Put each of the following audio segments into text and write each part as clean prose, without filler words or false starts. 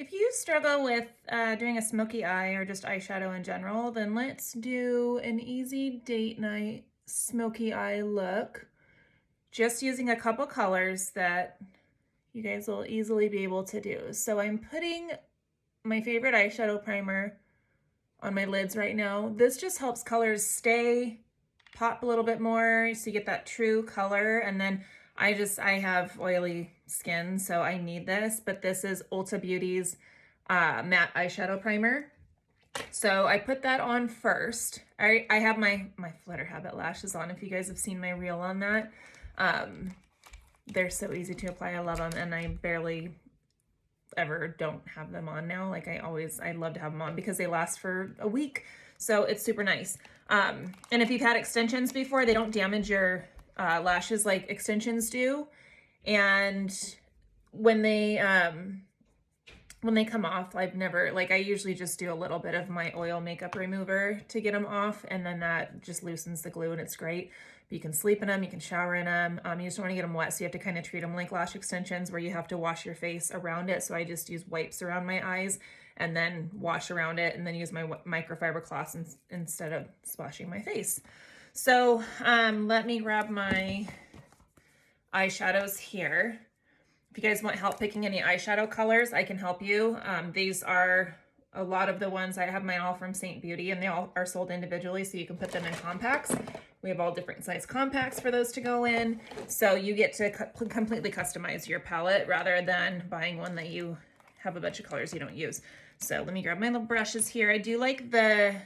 If you struggle with doing a smoky eye or just eyeshadow in general, then let's do an easy date night smoky eye look. Just using a couple colors that you guys will easily be able to do. So I'm putting my favorite eyeshadow primer on my lids right now. This just helps colors stay, pop a little bit more so you get that true color. And then I have oily skin, so I need this, but this is Ulta Beauty's matte eyeshadow primer. So I put that on first. I have my Flutter Habit lashes on. If you guys have seen my reel on that, they're so easy to apply. I love them, and I barely ever don't have them on now. Like I love to have them on because they last for a week. So it's super nice. And if you've had extensions before, they don't damage your lashes like extensions do. And when they come off, I usually just do a little bit of my oil makeup remover to get them off, and then that just loosens the glue, and it's great. But you can sleep in them, you can shower in them. You just don't want to get them wet, so you have to kind of treat them like lash extensions where you have to wash your face around it. So I just use wipes around my eyes and then wash around it, and then use my microfiber cloths instead of splashing my face. So let me grab my eyeshadows here. If you guys want help picking any eyeshadow colors, I can help you. These are a lot of the ones. I have mine all from St. Beauty, and they all are sold individually, so you can put them in compacts. We have all different size compacts for those to go in. So you get to completely customize your palette rather than buying one that you have a bunch of colors you don't use. So let me grab my little brushes here. I do like the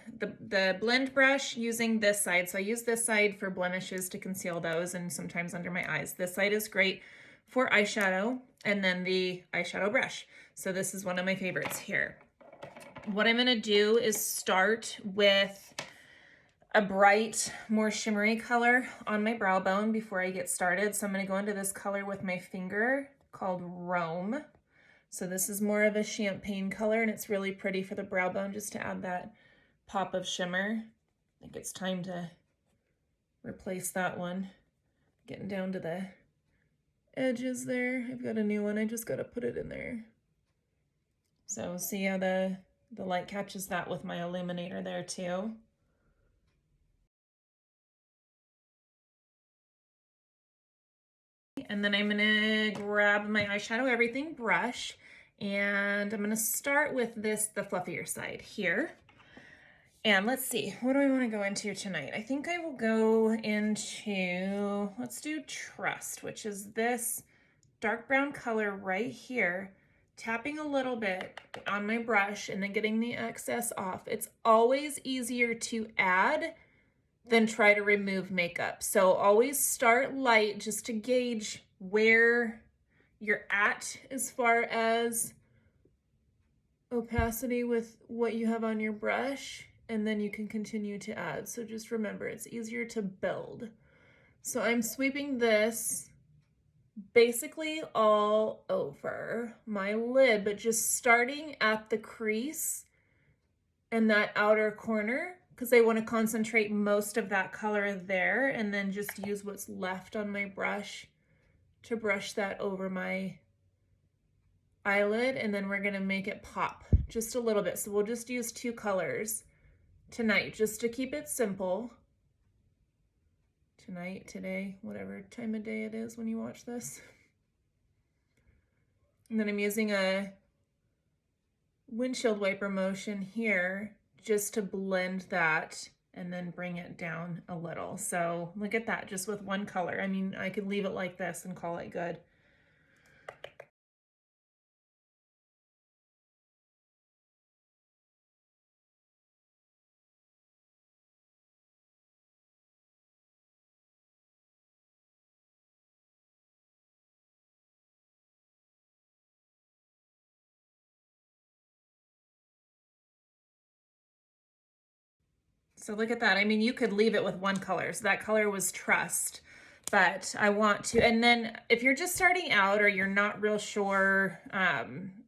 blend brush using this side. So I use this side for blemishes to conceal those, and sometimes under my eyes. This side is great for eyeshadow, and then the eyeshadow brush. So this is one of my favorites here. What I'm gonna do is start with a bright, more shimmery color on my brow bone before I get started. So I'm gonna go into this color with my finger called Rome. So this is more of a champagne color, and it's really pretty for the brow bone just to add that pop of shimmer. I think it's time to replace that one. Getting down to the edges there. I've got a new one. I just got to put it in there. So see how the light catches that with my illuminator there too. And then I'm gonna grab my eyeshadow everything brush, and I'm gonna start with the fluffier side here. And let's see, what do I want to go into tonight? I think I will go into, let's do Trust, which is this dark brown color right here, tapping a little bit on my brush and then getting the excess off. It's always easier to add than try to remove makeup. So always start light just to gauge where you're at as far as opacity with what you have on your brush, and then you can continue to add. So just remember, it's easier to build. So I'm sweeping this basically all over my lid, but just starting at the crease and that outer corner, because I want to concentrate most of that color there, and then just use what's left on my brush to brush that over my eyelid, and then we're going to make it pop just a little bit. So we'll just use two colors tonight just to keep it simple. Tonight, today, whatever time of day it is when you watch this. And then I'm using a windshield wiper motion here just to blend that and then bring it down a little. So look at that, just with one color. I mean, I could leave it like this and call it good. So look at that. I mean, you could leave it with one color. So that color was Trust, but I want to, and then if you're just starting out or you're not real sure,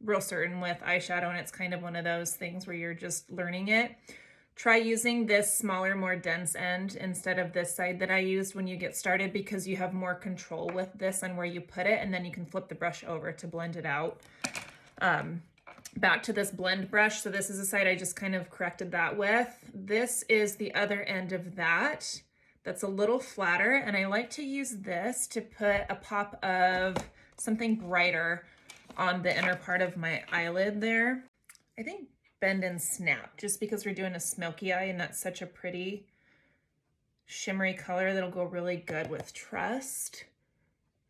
real certain with eyeshadow, and it's kind of one of those things where you're just learning it, try using this smaller, more dense end instead of this side that I used when you get started, because you have more control with this on where you put it, and then you can flip the brush over to blend it out. back to this blend brush. So this is the side I just kind of corrected that with. This is the other end of that. That's a little flatter, and I like to use this to put a pop of something brighter on the inner part of my eyelid there. I think Bend and Snap, just because we're doing a smoky eye and that's such a pretty shimmery color that'll go really good with Trust.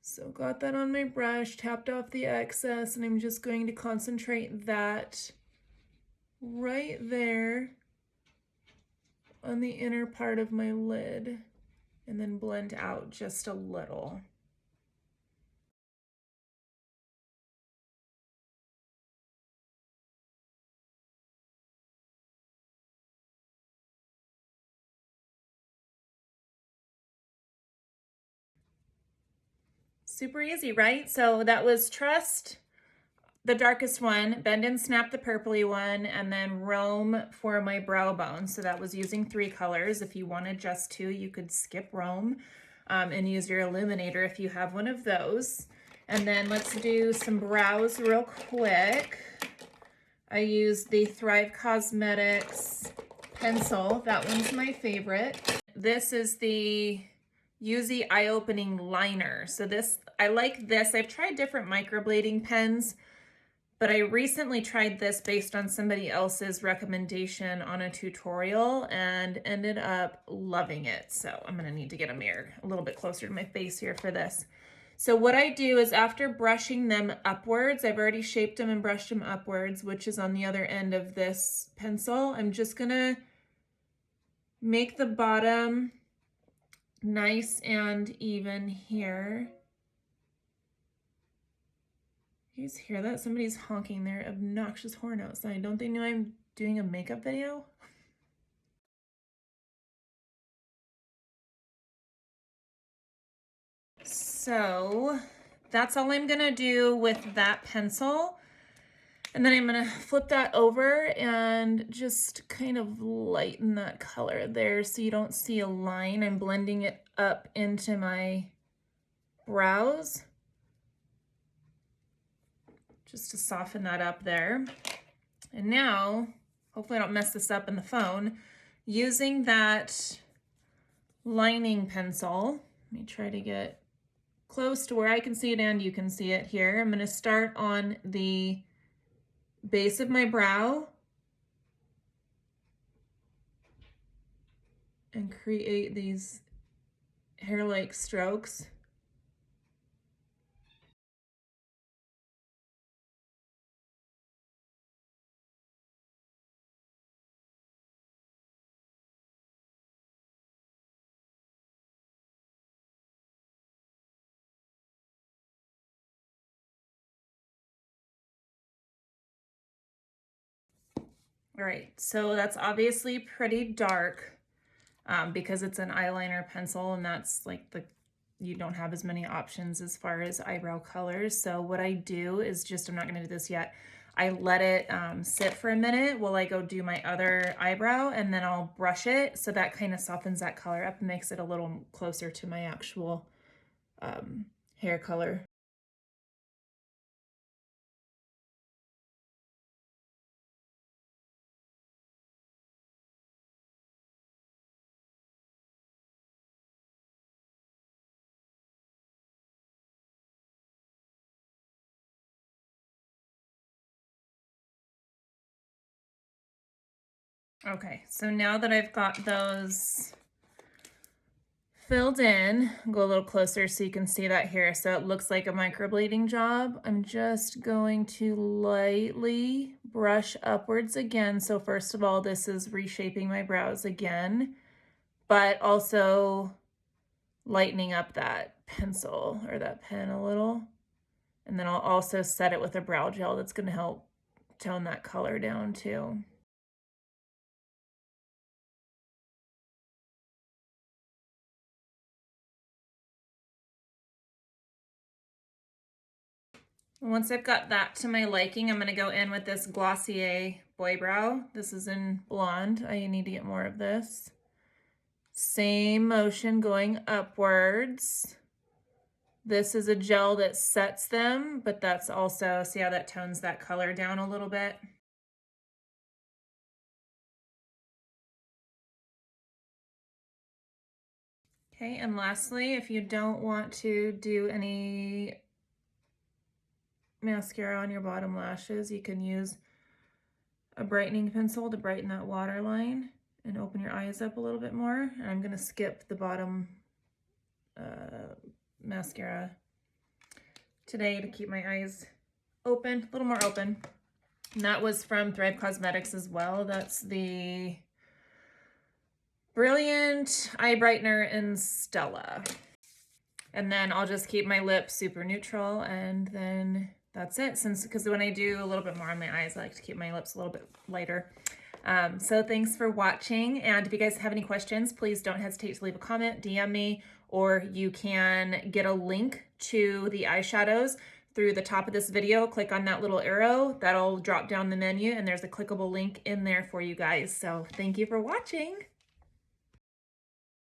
So got that on my brush, tapped off the excess, and I'm just going to concentrate that right there on the inner part of my lid and then blend out just a little. Super easy, right? So that was Trust, the darkest one, Bend and Snap, the purpley one, and then Roam for my brow bone. So that was using 3 colors. If you wanted just 2, you could skip Roam and use your illuminator if you have one of those. And then let's do some brows real quick. I used the Thrive Cosmetics pencil. That one's my favorite. This is the Yuzi Eye Opening Liner. So this, I like this. I've tried different microblading pens, but I recently tried this based on somebody else's recommendation on a tutorial and ended up loving it. So I'm gonna need to get a mirror a little bit closer to my face here for this. So what I do is after brushing them upwards, I've already shaped them and brushed them upwards, which is on the other end of this pencil. I'm just gonna make the bottom nice and even here. You guys hear that? Somebody's honking their obnoxious horn outside. Don't they know I'm doing a makeup video? So that's all I'm gonna do with that pencil. And then I'm gonna flip that over and just kind of lighten that color there so you don't see a line. I'm blending it up into my brows just to soften that up there. And now, hopefully I don't mess this up in the phone, using that lining pencil, let me try to get close to where I can see it and you can see it here. I'm gonna start on the base of my brow and create these hair-like strokes. All right, so that's obviously pretty dark because it's an eyeliner pencil, and that's like you don't have as many options as far as eyebrow colors. So what I do is just, I'm not gonna do this yet, I let it sit for a minute while I go do my other eyebrow, and then I'll brush it so that kind of softens that color up and makes it a little closer to my actual hair color. Okay, so now that I've got those filled in, go a little closer so you can see that here. So it looks like a microblading job. I'm just going to lightly brush upwards again. So first of all, this is reshaping my brows again, but also lightening up that pencil or that pen a little. And then I'll also set it with a brow gel that's going to help tone that color down too. Once I've got that to my liking, I'm going to go in with this Glossier Boy Brow. This is in blonde. I need to get more of this. Same motion going upwards. This is a gel that sets them, but that's also, see how that tones that color down a little bit? Okay, and lastly, if you don't want to do any mascara on your bottom lashes, you can use a brightening pencil to brighten that waterline and open your eyes up a little bit more. And I'm gonna skip the bottom mascara today to keep my eyes open, a little more open. And that was from Thrive Cosmetics as well. That's the Brilliant Eye Brightener in Stella. And then I'll just keep my lips super neutral, and then that's it. Because when I do a little bit more on my eyes, I like to keep my lips a little bit lighter. So thanks for watching. And if you guys have any questions, please don't hesitate to leave a comment, DM me, or you can get a link to the eyeshadows through the top of this video. Click on that little arrow. That'll drop down the menu, and there's a clickable link in there for you guys. So thank you for watching.